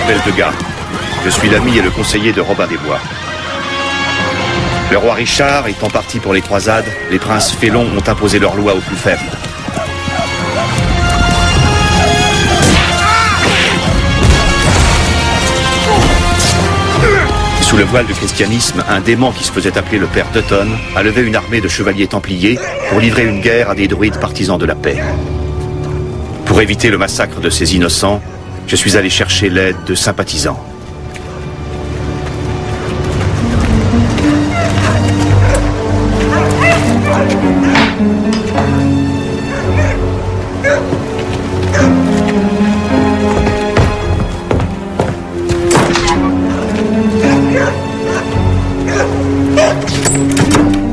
m'appelle Degas. Je suis l'ami et le conseiller de Robin des Bois. Le roi Richard étant parti pour les croisades, les princes félons ont imposé leur loi aux plus faibles. Sous le voile du christianisme, un démon qui se faisait appeler le Père Dutton a levé une armée de chevaliers templiers pour livrer une guerre à des druides partisans de la paix. Pour éviter le massacre de ces innocents, je suis allé chercher l'aide de sympathisants.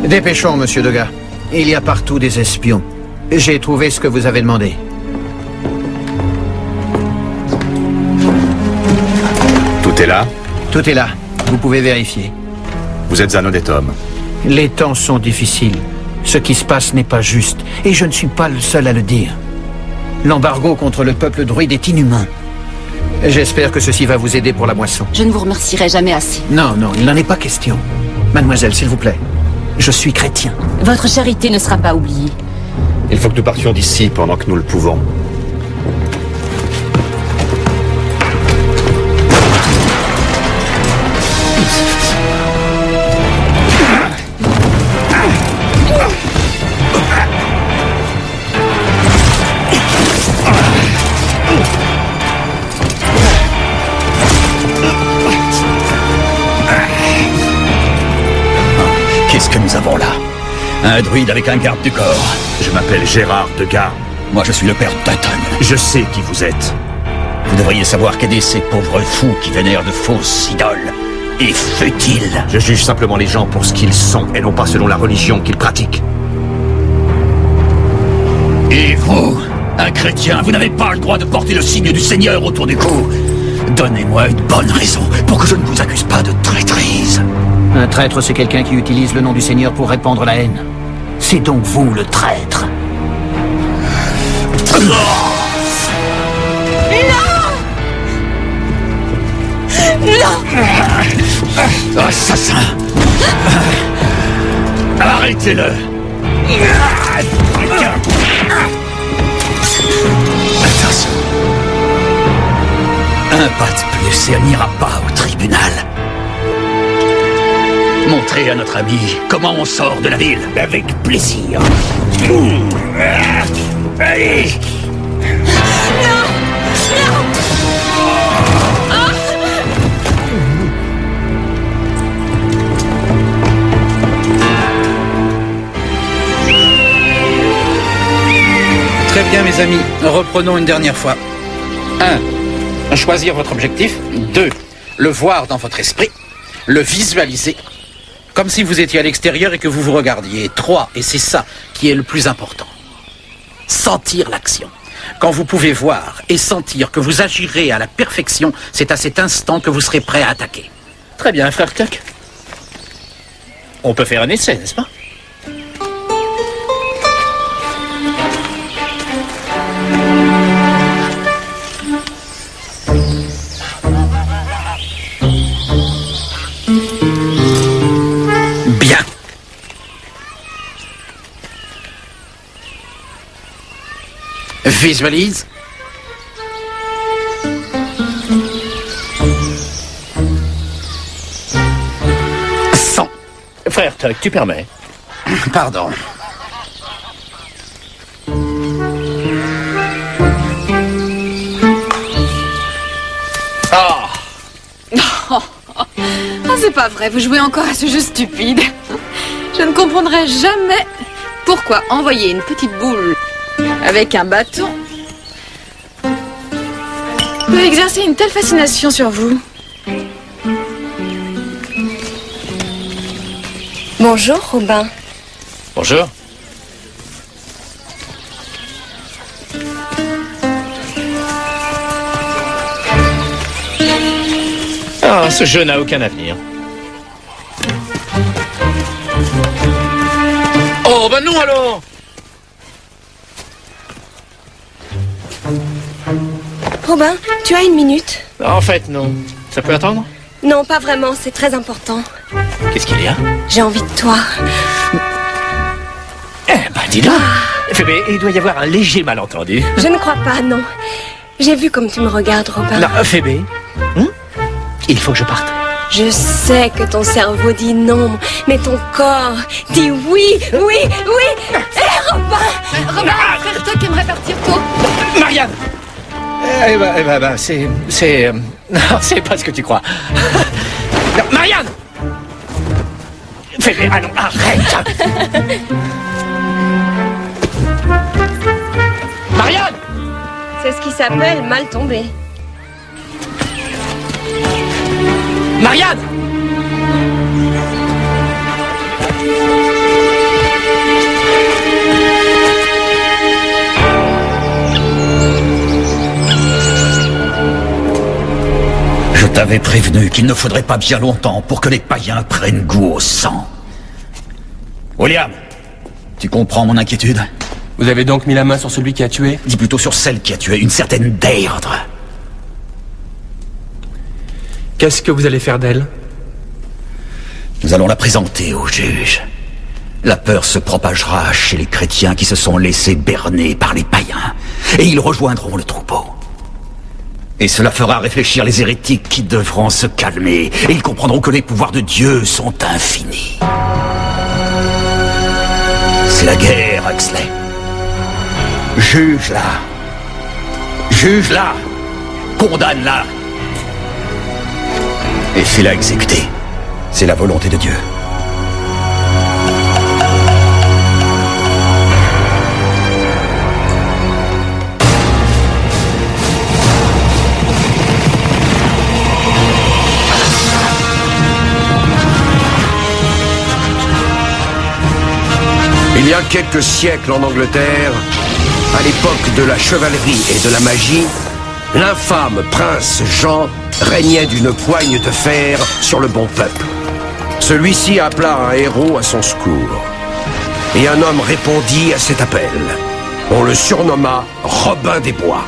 Dépêchons, monsieur Degas. Il y a partout des espions. J'ai trouvé ce que vous avez demandé. Tout est là? Tout est là. Vous pouvez vérifier. Vous êtes un honnête homme. Les temps sont difficiles. Ce qui se passe n'est pas juste. Et je ne suis pas le seul à le dire. L'embargo contre le peuple druide est inhumain. J'espère que ceci va vous aider pour la moisson. Je ne vous remercierai jamais assez. Non, non, il n'en est pas question. Mademoiselle, s'il vous plaît. Je suis chrétien. Votre charité ne sera pas oubliée. Il faut que nous partions d'ici pendant que nous le pouvons. Qu'est-ce que nous avons là? Un druide avec un garde du corps. Je m'appelle Gérard Degas. Moi, je suis le père Dutton. Je sais qui vous êtes. Vous devriez savoir qu'aider ces pauvres fous qui vénèrent de fausses idoles est futile. Je juge simplement les gens pour ce qu'ils sont et non pas selon la religion qu'ils pratiquent. Et vous, un chrétien, vous n'avez pas le droit de porter le signe du Seigneur autour du cou. Donnez-moi une bonne raison pour que je ne vous accuse pas de traîtrise. Un traître, c'est quelqu'un qui utilise le nom du Seigneur pour répandre la haine. C'est donc vous, le traître. Non! Non! Assassin! Arrêtez-le! Attention! Un pas de plus et on n'ira pas au tribunal. Montrez à notre ami comment on sort de la ville. Avec plaisir. Allez! Très bien, mes amis. Reprenons une dernière fois. 1. Choisir votre objectif. 2. Le voir dans votre esprit. Le visualiser. Comme si vous étiez à l'extérieur et que vous vous regardiez. 3. Et c'est ça qui est le plus important. Sentir l'action. Quand vous pouvez voir et sentir que vous agirez à la perfection, c'est à cet instant que vous serez prêt à attaquer. Très bien, frère Tuck. On peut faire un essai, n'est-ce pas? Bien. Visualise. Sens. Frère Tuck, tu permets? Pardon. Ah! Oh, c'est pas vrai, vous jouez encore à ce jeu stupide. Je ne comprendrai jamais pourquoi envoyer une petite boule avec un bâton peut exercer une telle fascination sur vous. Bonjour, Robin. Bonjour. Ah, ce jeu n'a aucun avenir. Oh, ben non alors! Robin, tu as une minute? En fait, non. Ça peut attendre? Non, pas vraiment, c'est très important. Qu'est-ce qu'il y a? J'ai envie de toi. Eh ben, dis donc. Phébé, il doit y avoir un léger malentendu. Je ne crois pas, non. J'ai vu comme tu me regardes, Robin. Non, Phébé, il faut que je parte. Je sais que ton cerveau dit non, mais ton corps dit oui, oui, oui. Hé, Robin! Robin, frère Tuck aimerait partir tôt. Marianne! Non, c'est pas ce que tu crois. Non, Marianne! Phébé, ah non, arrête! Marianne! C'est ce qui s'appelle mal tombé. Marianne! Je t'avais prévenu qu'il ne faudrait pas bien longtemps pour que les païens prennent goût au sang. William, tu comprends mon inquiétude? Vous avez donc mis la main sur celui qui a tué? Dis plutôt sur celle qui a tué une certaine Deirdre. Qu'est-ce que vous allez faire d'elle? Nous allons la présenter au juge. La peur se propagera chez les chrétiens qui se sont laissés berner par les païens, et ils rejoindront le troupeau. Et cela fera réfléchir les hérétiques qui devront se calmer, et ils comprendront que les pouvoirs de Dieu sont infinis. C'est la guerre, Huxley. Juge-la. Juge-la. Condamne-la. Et fais-la exécuter. C'est la volonté de Dieu. Il y a quelques siècles en Angleterre, à l'époque de la chevalerie et de la magie, l'infâme prince Jean régnait d'une poigne de fer sur le bon peuple. Celui-ci appela un héros à son secours. Et un homme répondit à cet appel. On le surnomma Robin des Bois.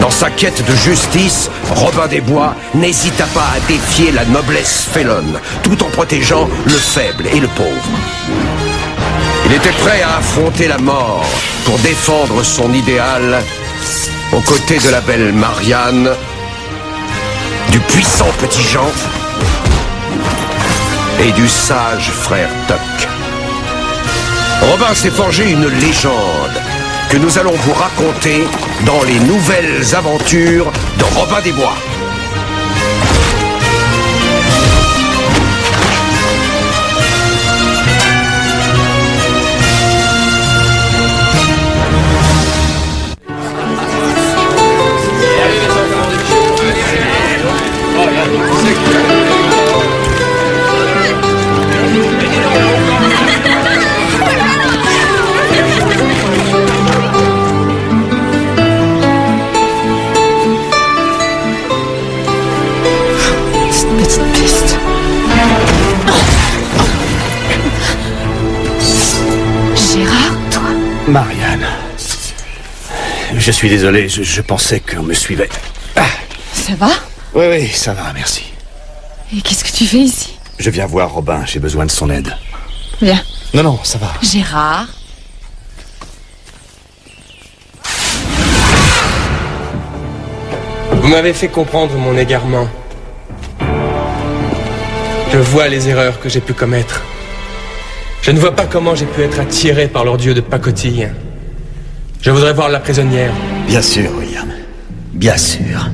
Dans sa quête de justice, Robin des Bois n'hésita pas à défier la noblesse félonne, tout en protégeant le faible et le pauvre. Il était prêt à affronter la mort pour défendre son idéal aux côtés de la belle Marianne, du puissant petit Jean et du sage frère Tuck. Robin s'est forgé une légende que nous allons vous raconter dans les nouvelles aventures de Robin des Bois. Marianne. Je suis désolé, je pensais qu'on me suivait. Ah. Ça va? Oui, ça va, merci. Et qu'est-ce que tu fais ici? Je viens voir Robin, j'ai besoin de son aide. Viens. Non, ça va. Gérard? Vous m'avez fait comprendre mon égarement. Je vois les erreurs que j'ai pu commettre. Je ne vois pas comment j'ai pu être attiré par leur dieu de pacotille. Je voudrais voir la prisonnière. Bien sûr, William. Bien sûr.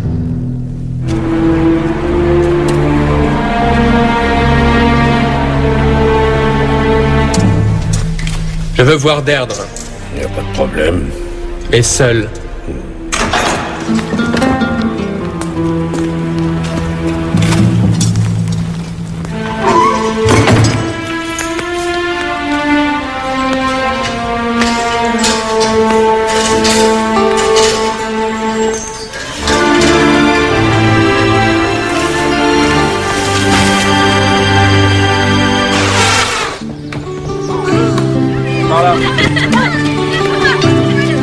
Je veux voir Deirdre. Il n'y a pas de problème. Et seul.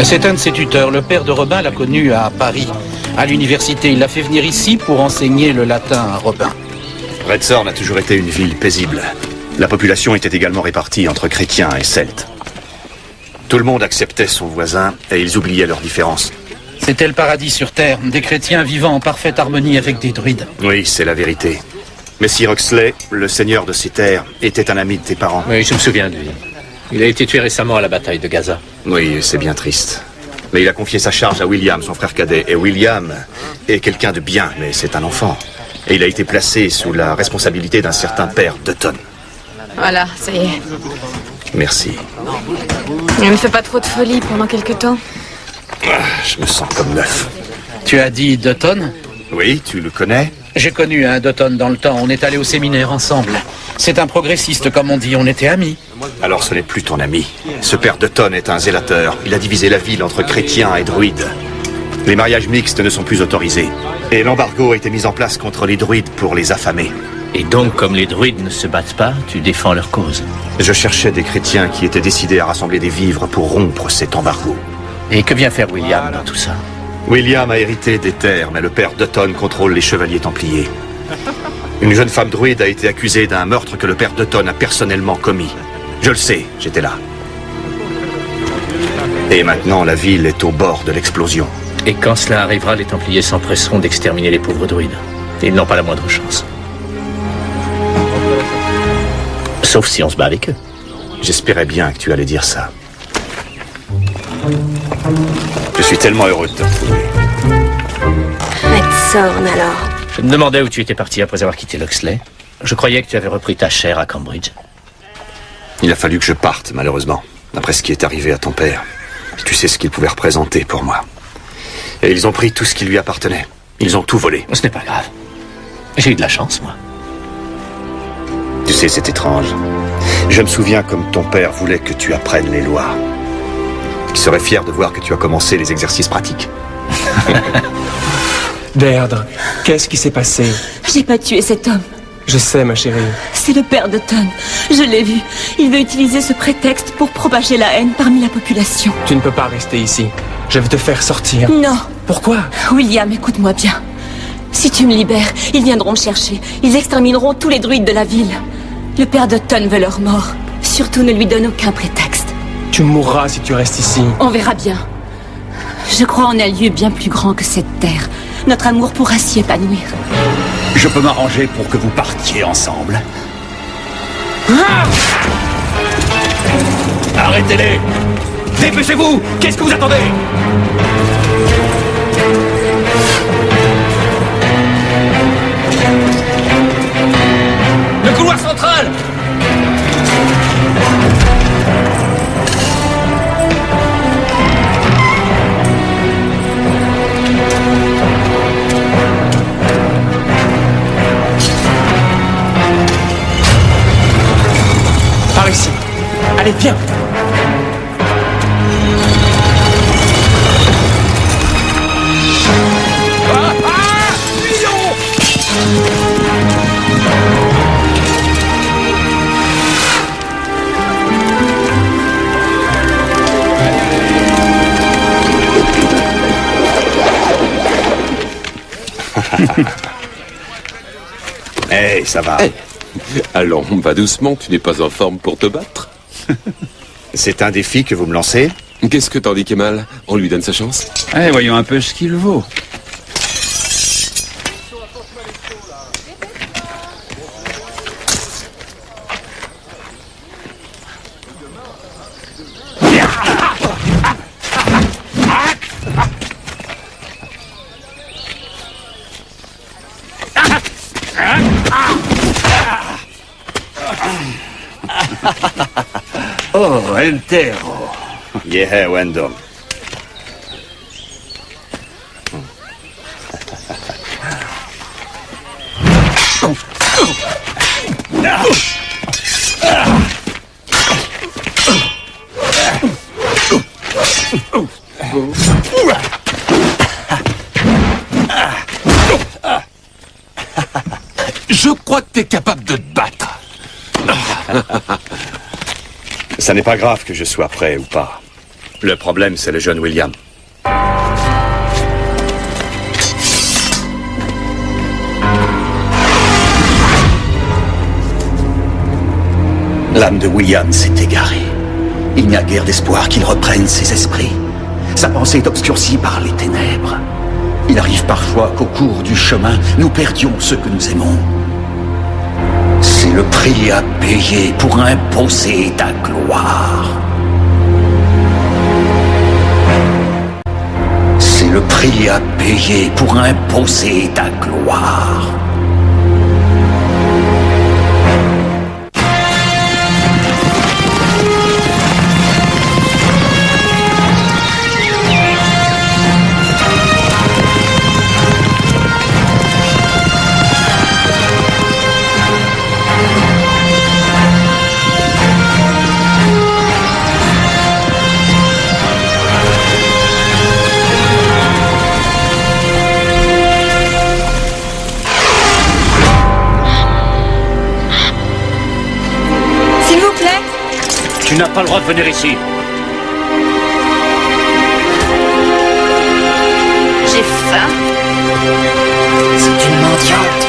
C'est un de ses tuteurs. Le père de Robin l'a connu à Paris, À l'université, il l'a fait venir ici pour enseigner le latin à Robin. Red Thorn a toujours été une ville paisible. La population était également répartie entre chrétiens et celtes. Tout le monde acceptait son voisin et ils oubliaient leurs différences. C'était le paradis sur Terre, des chrétiens vivant en parfaite harmonie avec des druides. Oui, c'est la vérité. Mais Sir Huxley, le seigneur de ces terres, était un ami de tes parents. Oui, je me souviens de lui. Il a été tué récemment à la bataille de Gaza. Oui, c'est bien triste. Mais il a confié sa charge à William, son frère cadet. Et William est quelqu'un de bien, mais c'est un enfant. Et il a été placé sous la responsabilité d'un certain père Dutton. Voilà, ça y est. Merci. Ne me fais pas trop de folie pendant quelque temps. Je me sens comme neuf. Tu as dit Dutton? Oui, tu le connais? J'ai connu un Dutton dans le temps, on est allé au séminaire ensemble. C'est un progressiste, comme on dit, on était amis. Alors ce n'est plus ton ami. Ce père Dutton est un zélateur. Il a divisé la ville entre chrétiens et druides. Les mariages mixtes ne sont plus autorisés. Et l'embargo a été mis en place contre les druides pour les affamer. Et donc, comme les druides ne se battent pas, tu défends leur cause. Je cherchais des chrétiens qui étaient décidés à rassembler des vivres pour rompre cet embargo. Et que vient faire William dans tout ça? William a hérité des terres, mais le père Dutton contrôle les chevaliers templiers. Une jeune femme druide a été accusée d'un meurtre que le père Dutton a personnellement commis. Je le sais, j'étais là. Et maintenant, la ville est au bord de l'explosion. Et quand cela arrivera, les Templiers s'empresseront d'exterminer les pauvres druides. Ils n'ont pas la moindre chance. Sauf si on se bat avec eux. J'espérais bien que tu allais dire ça. Je suis tellement heureux de te retrouver. Red Thorn, alors. Je me demandais où tu étais parti après avoir quitté Loxley. Je croyais que tu avais repris ta chaire à Cambridge. Il a fallu que je parte, malheureusement, après ce qui est arrivé à ton père. Tu sais ce qu'il pouvait représenter pour moi. Et ils ont pris tout ce qui lui appartenait. Ils ont tout volé. Ce n'est pas grave. J'ai eu de la chance, moi. Tu sais, c'est étrange. Je me souviens comme ton père voulait que tu apprennes les lois. Il serait fier de voir que tu as commencé les exercices pratiques. Deirdre, qu'est-ce qui s'est passé? J'ai pas tué cet homme. Je sais, ma chérie. C'est le père Dutton. Je l'ai vu. Il veut utiliser ce prétexte pour propager la haine parmi la population. Tu ne peux pas rester ici. Je vais te faire sortir. Non. Pourquoi? William, écoute-moi bien. Si tu me libères, ils viendront me chercher. Ils extermineront tous les druides de la ville. Le père Dutton veut leur mort. Surtout, ne lui donne aucun prétexte. Tu mourras si tu restes ici. On verra bien. Je crois en un lieu bien plus grand que cette terre. Notre amour pourra s'y épanouir. Je peux m'arranger pour que vous partiez ensemble. Arrêtez-les! Dépêchez-vous! Qu'est-ce que vous attendez? Le couloir central! Par ici. Allez, viens. Hey, ça va. Hey. Allons, va doucement, tu n'es pas en forme pour te battre. C'est un défi que vous me lancez? Qu'est-ce que t'en dis, Kemal? On lui donne sa chance? Allez, voyons un peu ce qu'il vaut. Oh, entero. Yeah, Wendell. Je crois que t'es capable de te battre. Ça n'est pas grave que je sois prêt ou pas. Le problème, c'est le jeune William. L'âme de William s'est égarée. Il n'y a guère d'espoir qu'il reprenne ses esprits. Sa pensée est obscurcie par les ténèbres. Il arrive parfois qu'au cours du chemin, nous perdions ce que nous aimons. C'est le prix à payer pour imposer ta gloire. C'est le prix à payer pour imposer ta gloire. Tu n'as pas le droit de venir ici. J'ai faim. C'est une mendiante.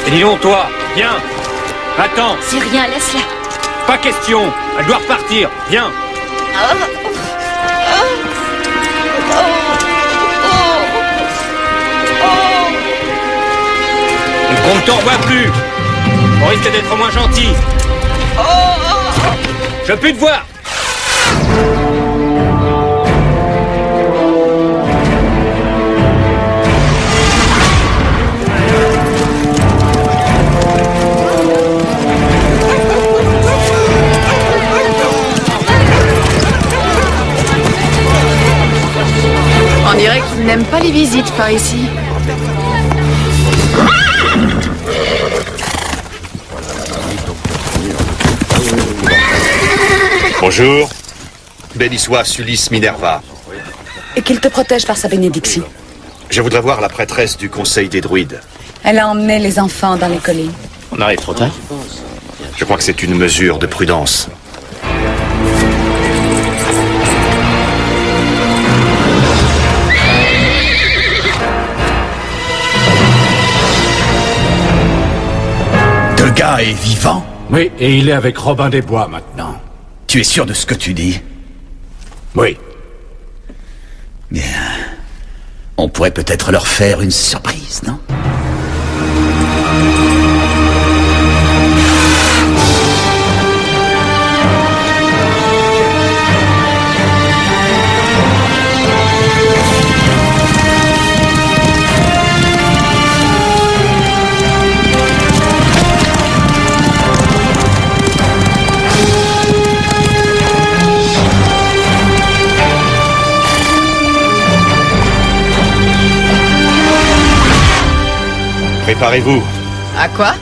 Et dis donc, toi, viens. Attends. C'est rien, laisse-la. Pas question. Elle doit repartir. Viens. On ne t'en revoit plus. On risque d'être moins gentil. Je veux plus te voir. On dirait qu'il n'aime pas les visites par ici. Bonjour. Béni soit Sulis Minerva. Et qu'il te protège par sa bénédiction. Je voudrais voir la prêtresse du Conseil des druides. Elle a emmené les enfants dans les collines. On arrive trop tard. Je crois que c'est une mesure de prudence. Le gars est vivant? Oui, et il est avec Robin des Bois maintenant. Tu es sûr de ce que tu dis? Oui. Bien. On pourrait peut-être leur faire une surprise, non? Préparez-vous À quoi?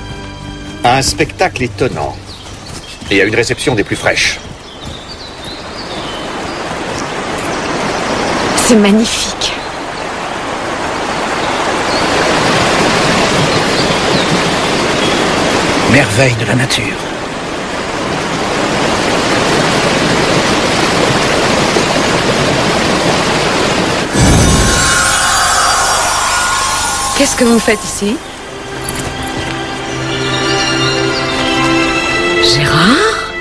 à un spectacle étonnant et à une réception des plus fraîches. C'est magnifique. Merveille de la nature. Qu'est-ce que vous faites ici? Gérard?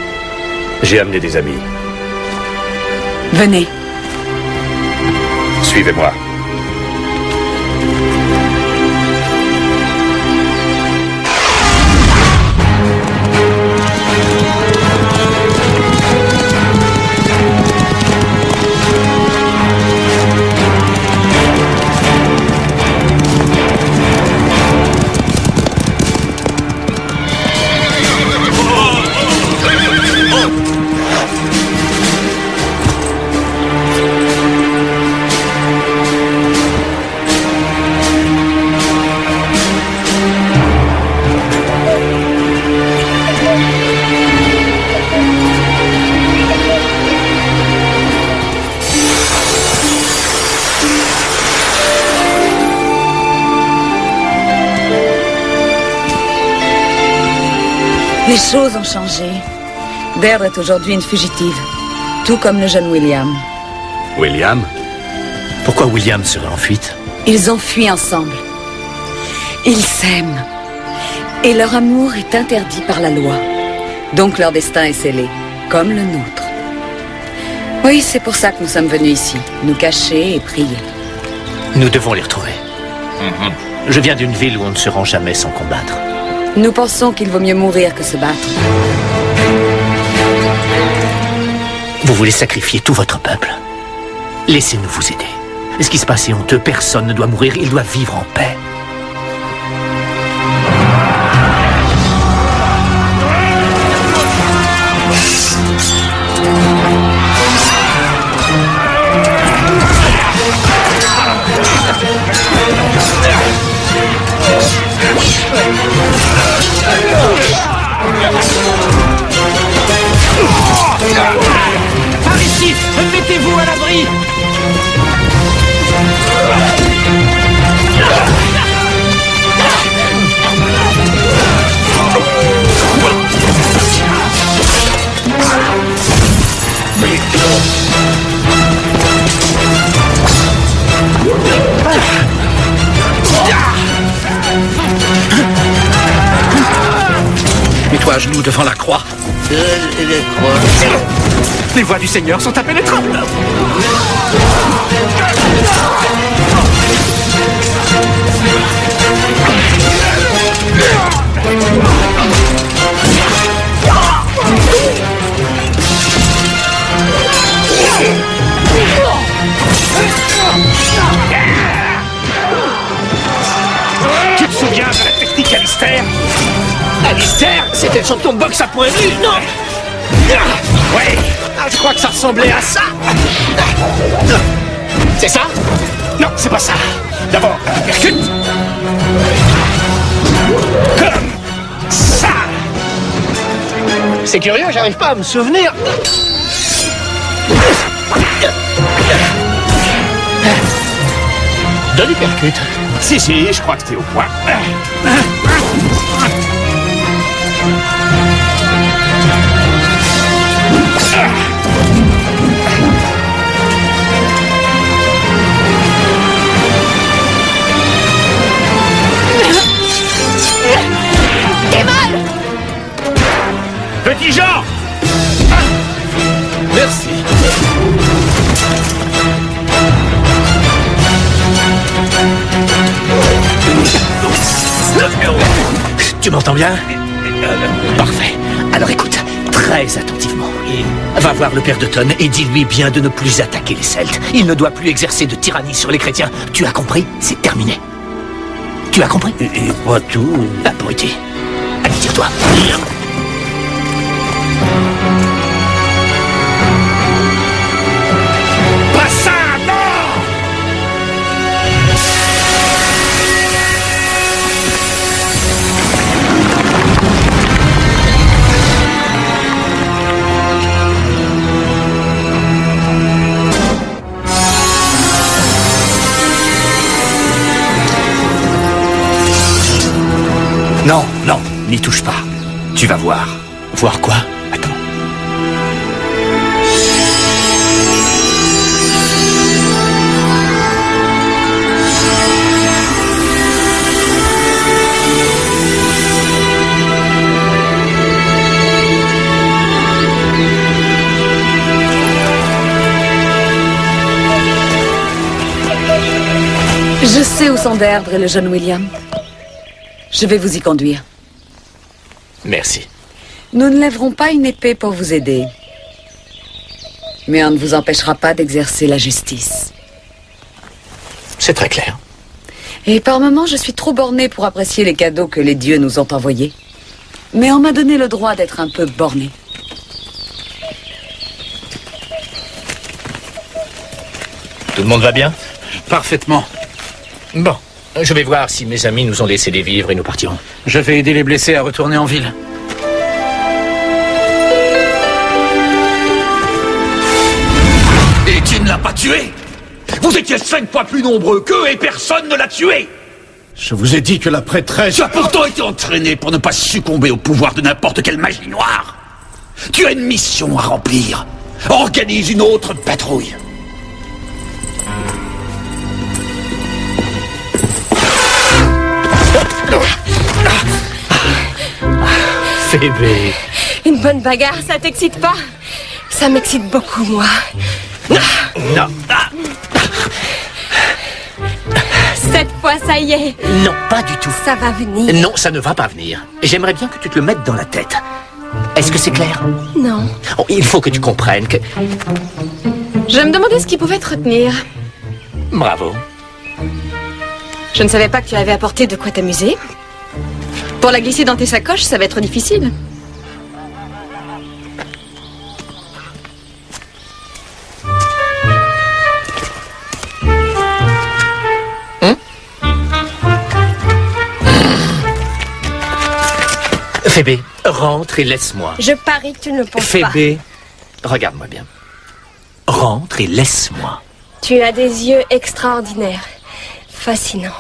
J'ai amené des amis. Venez. Suivez-moi. Les choses ont changé. Deirdre est aujourd'hui une fugitive, tout comme le jeune William. William? Pourquoi William serait en fuite? Ils ont fui ensemble. Ils s'aiment. Et leur amour est interdit par la loi. Donc leur destin est scellé, comme le nôtre. Oui, c'est pour ça que nous sommes venus ici, nous cacher et prier. Nous devons les retrouver. Je viens d'une ville où on ne se rend jamais sans combattre. Nous pensons qu'il vaut mieux mourir que se battre. Vous voulez sacrifier tout votre peuple. Laissez-nous vous aider. Ce qui se passe est honteux. Personne ne doit mourir. Ils doivent vivre en paix. Par ici, mettez-vous à l'abri. Mets-toi à genoux devant la croix. Les voix du Seigneur sont impénétrables. Tu te souviens de la technique Alistair? Alistair, c'était le champion de boxe à point nu, non? Ouais, je crois que ça ressemblait à ça. C'est ça? Non, c'est pas ça. D'abord, percute. Comme ça. C'est curieux, j'arrive pas à me souvenir. Donne du percute. Si, je crois que t'es au point. T'es mal. Petit Jean. Merci. Tu m'entends bien? Parfait. Alors écoute, très attentivement. Va voir le père de Tonne et dis-lui bien de ne plus attaquer les Celtes. Il ne doit plus exercer de tyrannie sur les chrétiens. Tu as compris? C'est terminé. Tu as compris? Et pas tout. Abruti. Allez, tire-toi. Pas ça, non. Non, non, n'y touche pas. Tu vas voir. Voir quoi? Attends. Je sais où sont Deirdre et le jeune William. Je vais vous y conduire. Merci. Nous ne lèverons pas une épée pour vous aider. Mais on ne vous empêchera pas d'exercer la justice. C'est très clair. Et par moments, je suis trop bornée pour apprécier les cadeaux que les dieux nous ont envoyés. Mais on m'a donné le droit d'être un peu bornée. Tout le monde va bien? Parfaitement. Bon, je vais voir si mes amis nous ont laissé des vivres et nous partirons. Je vais aider les blessés à retourner en ville. Et tu ne l'as pas tué? Vous étiez 5 fois plus nombreux qu'eux et personne ne l'a tué! Je vous ai dit que la prêtresse... Tu as pourtant été entraîné pour ne pas succomber au pouvoir de n'importe quelle magie noire. Tu as une mission à remplir. Organise une autre patrouille. Phébé, Une bonne bagarre, ça t'excite pas? Ça m'excite beaucoup, moi. Non. Cette fois, ça y est. Non, pas du tout. Ça va venir. Non, ça ne va pas venir. J'aimerais bien que tu te le mettes dans la tête. Est-ce que c'est clair? Non. Oh, il faut que tu comprennes que... Je me demandais ce qui pouvait te retenir. Bravo. Je ne savais pas que tu avais apporté de quoi t'amuser. Pour la glisser dans tes sacoches, ça va être difficile. Phébé, rentre et laisse-moi. Je parie que tu ne le penses pas. Phébé, regarde-moi bien. Rentre et laisse-moi. Tu as des yeux extraordinaires. Fascinants.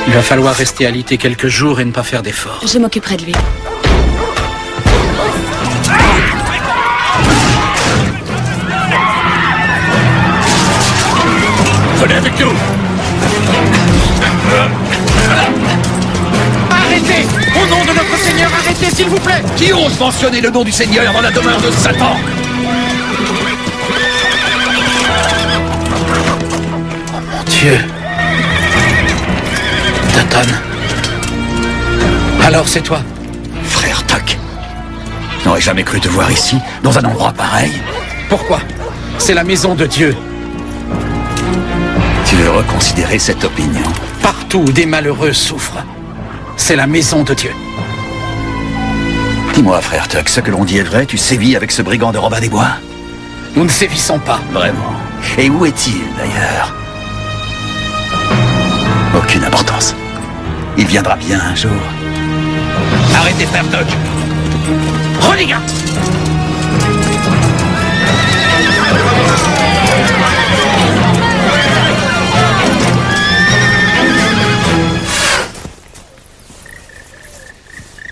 Il va falloir rester alité quelques jours et ne pas faire d'efforts. Je m'occuperai de lui. Venez avec nous! Arrêtez! Au nom de notre Seigneur, arrêtez, s'il vous plaît! Qui ose mentionner le nom du Seigneur dans la demeure de Satan? Oh mon Dieu! Dutton. Alors c'est toi? Frère Tuck. Je n'aurais jamais cru te voir ici, dans un endroit pareil. Pourquoi? C'est la maison de Dieu. Tu veux reconsidérer cette opinion? Partout où des malheureux souffrent, c'est la maison de Dieu. Dis-moi, frère Tuck, ce que l'on dit est vrai? Tu sévis avec ce brigand de Robin des Bois? Nous ne sévissons pas. Vraiment? Et où est-il, d'ailleurs? Aucune importance. Il viendra bien un jour. Arrêtez, frère Tuck! Renégat!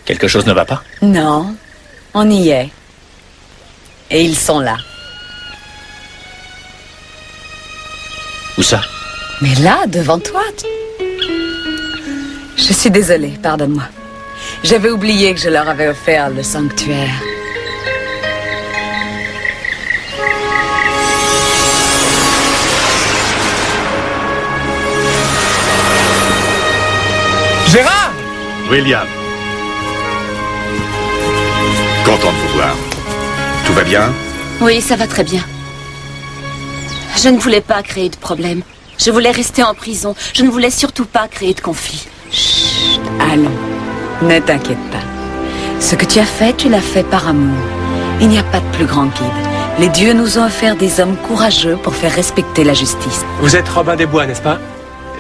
Quelque chose ne va pas? Non, on y est. Et ils sont là. Où ça? Mais là, devant toi. Je suis désolée, pardonne-moi. J'avais oublié que je leur avais offert le sanctuaire. Gérard! William. Content de vous voir. Tout va bien? Oui, ça va très bien. Je ne voulais pas créer de problème. Je voulais rester en prison. Je ne voulais surtout pas créer de conflit. Chut, allons. Ne t'inquiète pas. Ce que tu as fait, tu l'as fait par amour. Il n'y a pas de plus grand guide. Les dieux nous ont offert des hommes courageux pour faire respecter la justice. Vous êtes Robin des Bois, n'est-ce pas?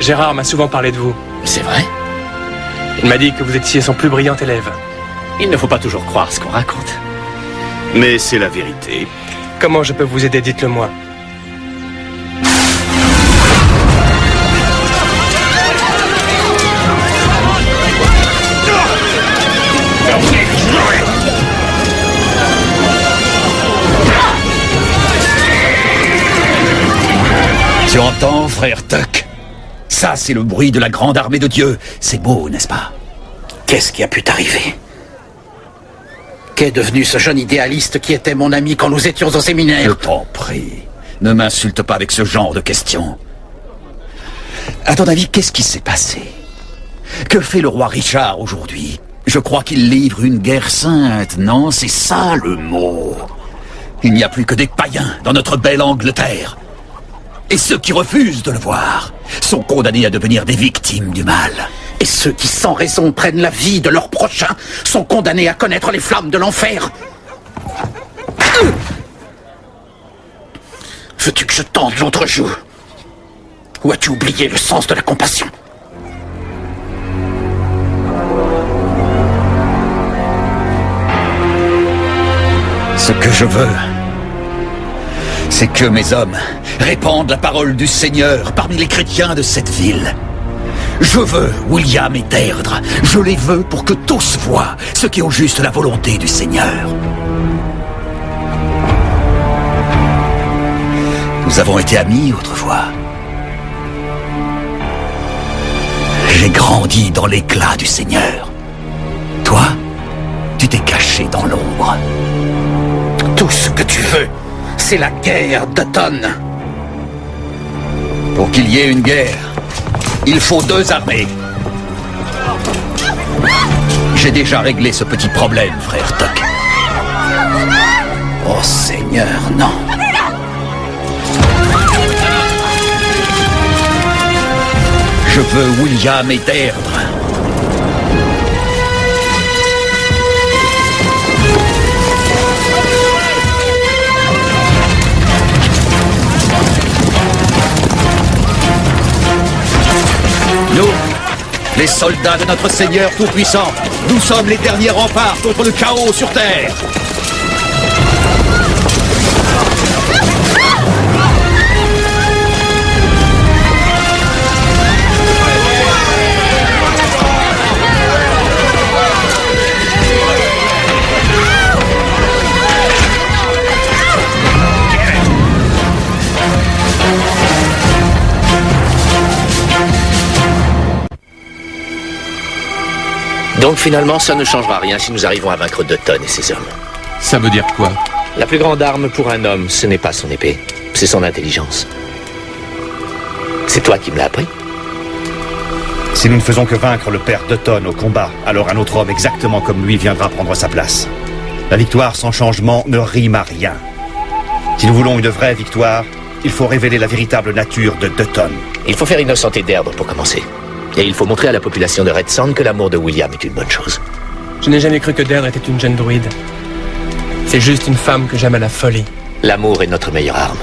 Gérard m'a souvent parlé de vous. C'est vrai? Il m'a dit que vous étiez son plus brillant élève. Il ne faut pas toujours croire ce qu'on raconte. Mais c'est la vérité. Comment je peux vous aider, dites-le moi. Tu entends, frère Tuck? Ça, c'est le bruit de la grande armée de Dieu. C'est beau, n'est-ce pas? Qu'est-ce qui a pu t'arriver? Qu'est devenu ce jeune idéaliste qui était mon ami quand nous étions au séminaire? Je t'en prie, ne m'insulte pas avec ce genre de questions. À ton avis, qu'est-ce qui s'est passé? Que fait le roi Richard aujourd'hui? Je crois qu'il livre une guerre sainte, non? C'est ça le mot. Il n'y a plus que des païens dans notre belle Angleterre. Et ceux qui refusent de le voir sont condamnés à devenir des victimes du mal. Et ceux qui sans raison prennent la vie de leur prochain sont condamnés à connaître les flammes de l'enfer. Veux-tu que je tende l'autre joue? Ou as-tu oublié le sens de la compassion? Ce que je veux, c'est que mes hommes répandent la parole du Seigneur parmi les chrétiens de cette ville. Je veux William et Deirdre. Je les veux pour que tous voient ce qui est au juste la volonté du Seigneur. Nous avons été amis autrefois. J'ai grandi dans l'éclat du Seigneur. Toi, tu t'es caché dans l'ombre. Tout ce que tu veux, c'est la guerre d'Otton. Pour qu'il y ait une guerre, il faut 2 armées. J'ai déjà réglé ce petit problème, frère Tuck. Oh Seigneur, non. Je veux William et Deirdre. Nous, les soldats de notre Seigneur Tout-Puissant, nous sommes les derniers remparts contre le chaos sur Terre. Donc finalement, ça ne changera rien si nous arrivons à vaincre Dutton et ses hommes. Ça veut dire quoi? La plus grande arme pour un homme, ce n'est pas son épée, c'est son intelligence. C'est toi qui me l'as appris. Si nous ne faisons que vaincre le père Dutton au combat, alors un autre homme exactement comme lui viendra prendre sa place. La victoire sans changement ne rime à rien. Si nous voulons une vraie victoire, il faut révéler la véritable nature de Dutton. Il faut faire innocenter Deirdre pour commencer. Et il faut montrer à la population de Red Sand que l'amour de William est une bonne chose. Je n'ai jamais cru que Deirdre était une jeune druide. C'est juste une femme que j'aime à la folie. L'amour est notre meilleure arme.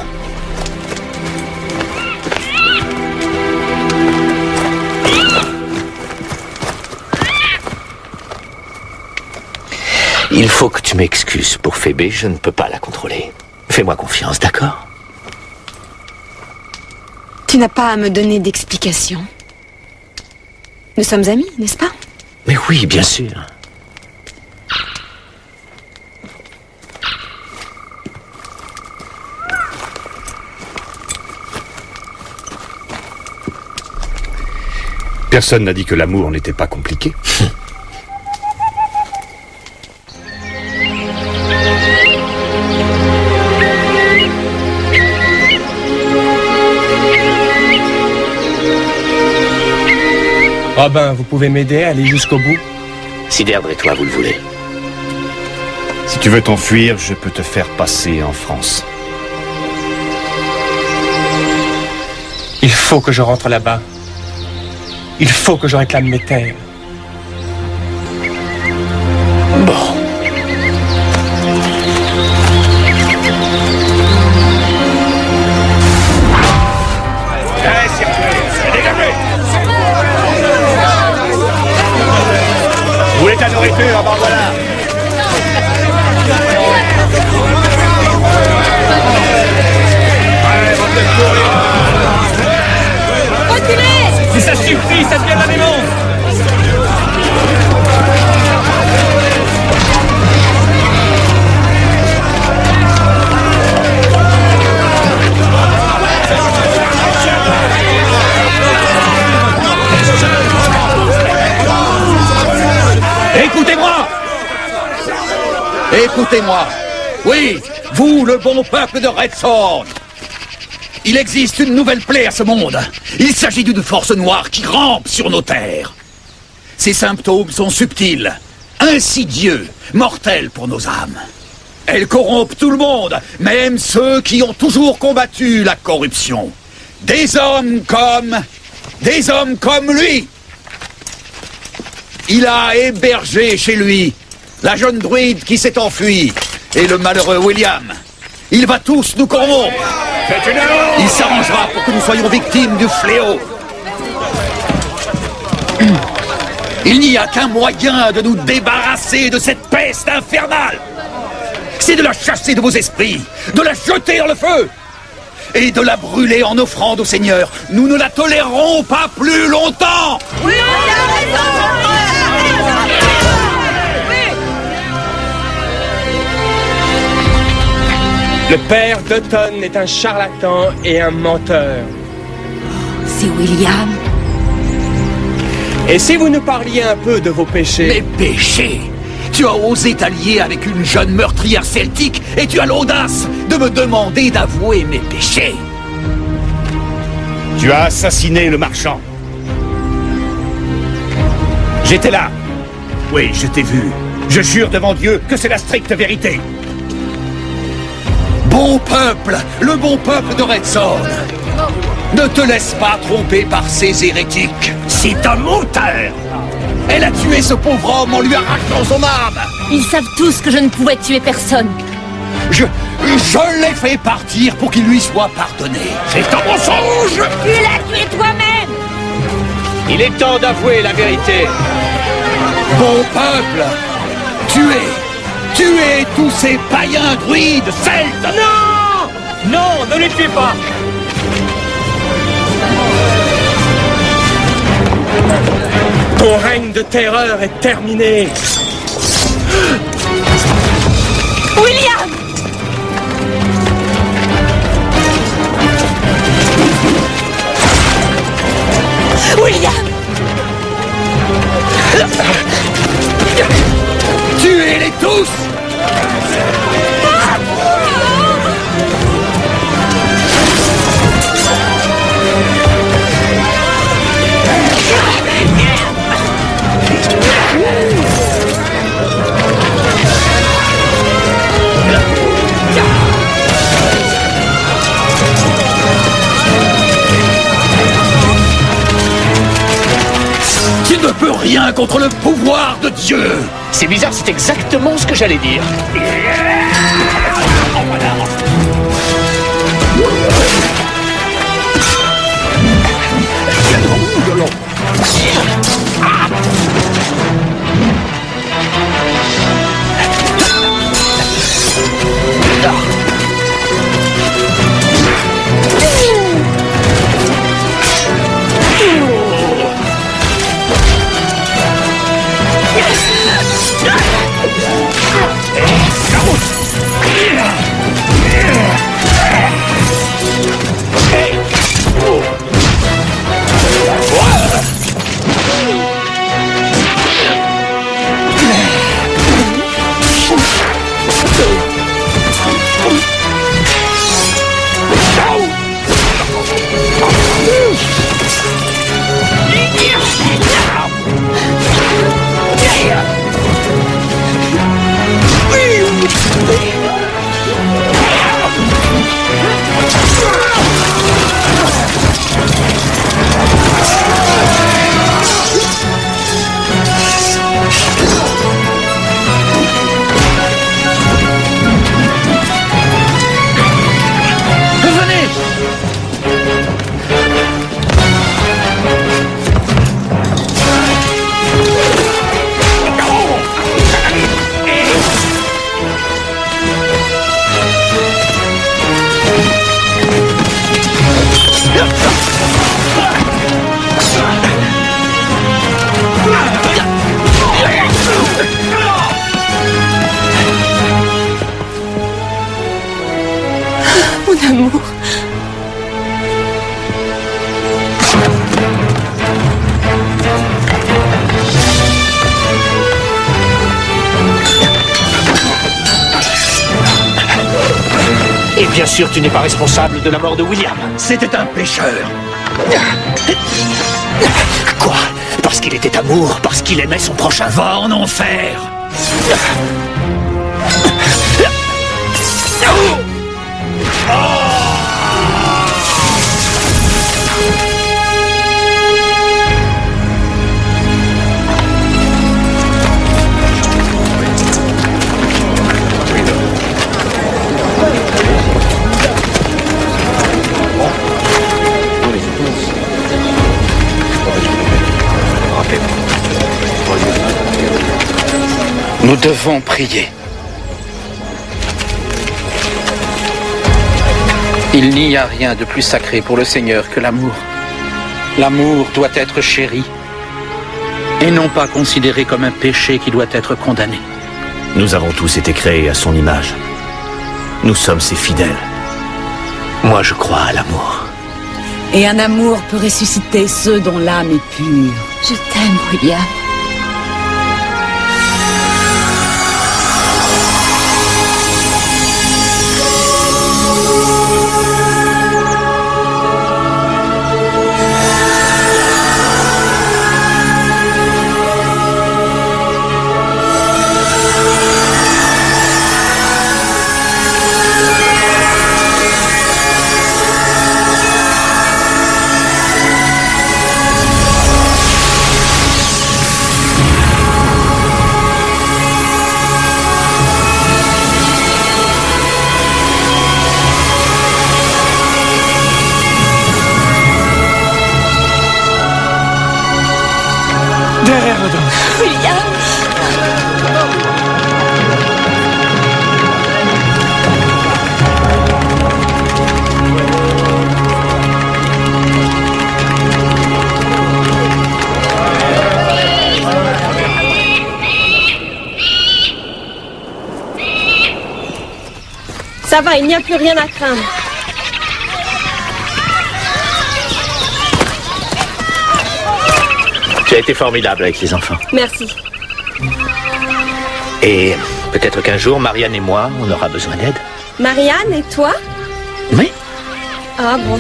Il faut que tu m'excuses pour Phébé, je ne peux pas la contrôler. Fais-moi confiance, d'accord? Tu n'as pas à me donner d'explications. Nous sommes amis, n'est-ce pas? Mais oui, bien sûr. Personne n'a dit que l'amour n'était pas compliqué. Robin, vous pouvez m'aider à aller jusqu'au bout? Si Deirdre et toi, vous le voulez. Si tu veux t'enfuir, je peux te faire passer en France. Il faut que je rentre là-bas. Il faut que je réclame mes terres. Bon. Vous voulez de la nourriture? Ben voilà. Si ça suffit, ça devient la démence. Écoutez-moi! Écoutez-moi! Oui, vous, le bon peuple de Red Sword! Il existe une nouvelle plaie à ce monde. Il s'agit d'une force noire qui rampe sur nos terres. Ses symptômes sont subtils, insidieux, mortels pour nos âmes. Elle corrompt tout le monde, même ceux qui ont toujours combattu la corruption. Des hommes comme lui. Il a hébergé chez lui la jeune druide qui s'est enfuie et le malheureux William. Il va tous nous corrompre. Il s'arrangera pour que nous soyons victimes du fléau. Il n'y a qu'un moyen de nous débarrasser de cette peste infernale. C'est de la chasser de vos esprits, de la jeter dans le feu et de la brûler en offrande au Seigneur. Nous ne la tolérerons pas plus longtemps. Oui, on a raison. Le père d'Automne est un charlatan et un menteur. C'est William. Et si vous nous parliez un peu de vos péchés... Mes péchés? Tu as osé t'allier avec une jeune meurtrière celtique et tu as l'audace de me demander d'avouer mes péchés. Tu as assassiné le marchand. J'étais là. Oui, je t'ai vu. Je jure devant Dieu que c'est la stricte vérité. Bon peuple, le bon peuple de Redstone. Ne te laisse pas tromper par ces hérétiques. C'est un menteur. Elle a tué ce pauvre homme en lui arrachant son âme. Ils savent tous que je ne pouvais tuer personne. Je l'ai fait partir pour qu'il lui soit pardonné. C'est un mensonge. Tu l'as tué toi-même. Il est temps d'avouer la vérité. Bon peuple, tuez tous ces païens druides celtes. Non! Non, ne les tuez pas. Ton règne de terreur est terminé. William! William! Tuez-les tous! Tu ne peux rien contre le pouvoir de Dieu! C'est bizarre, c'est exactement ce que j'allais dire. Mon amour. Et bien sûr, tu n'es pas responsable de la mort de William. C'était un pécheur. Quoi? Parce qu'il était amour, parce qu'il aimait son prochain. Va en enfer. Nous devons prier. Il n'y a rien de plus sacré pour le Seigneur que l'amour. L'amour doit être chéri et non pas considéré comme un péché qui doit être condamné. Nous avons tous été créés à son image. Nous sommes ses fidèles. Moi, je crois à l'amour. Et un amour peut ressusciter ceux dont l'âme est pure. Je t'aime, William. Derrière le dos. William. Ça va, il n'y a plus rien à craindre. Tu as été formidable avec les enfants. Merci. Et peut-être qu'un jour, Marianne et moi, on aura besoin d'aide. Marianne et toi? Oui. Ah bon.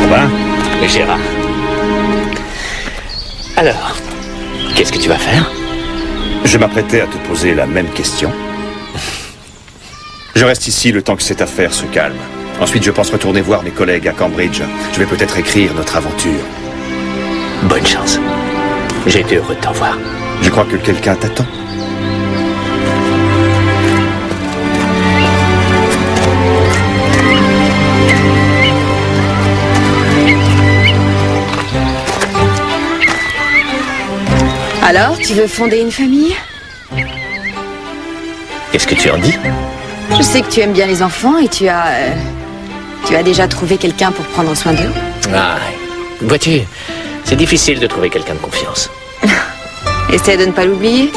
Ben, et Gérard. Alors, qu'est-ce que tu vas faire? Je m'apprêtais à te poser la même question. Je reste ici le temps que cette affaire se calme. Ensuite, je pense retourner voir mes collègues à Cambridge. Je vais peut-être écrire notre aventure. Bonne chance. J'ai été heureux de t'en voir. Je crois que quelqu'un t'attend. Alors, tu veux fonder une famille? Qu'est-ce que tu en dis? Je sais que tu aimes bien les enfants et tu as déjà trouvé quelqu'un pour prendre soin d'eux. Ah, vois-tu, c'est difficile de trouver quelqu'un de confiance. Essaie de ne pas l'oublier.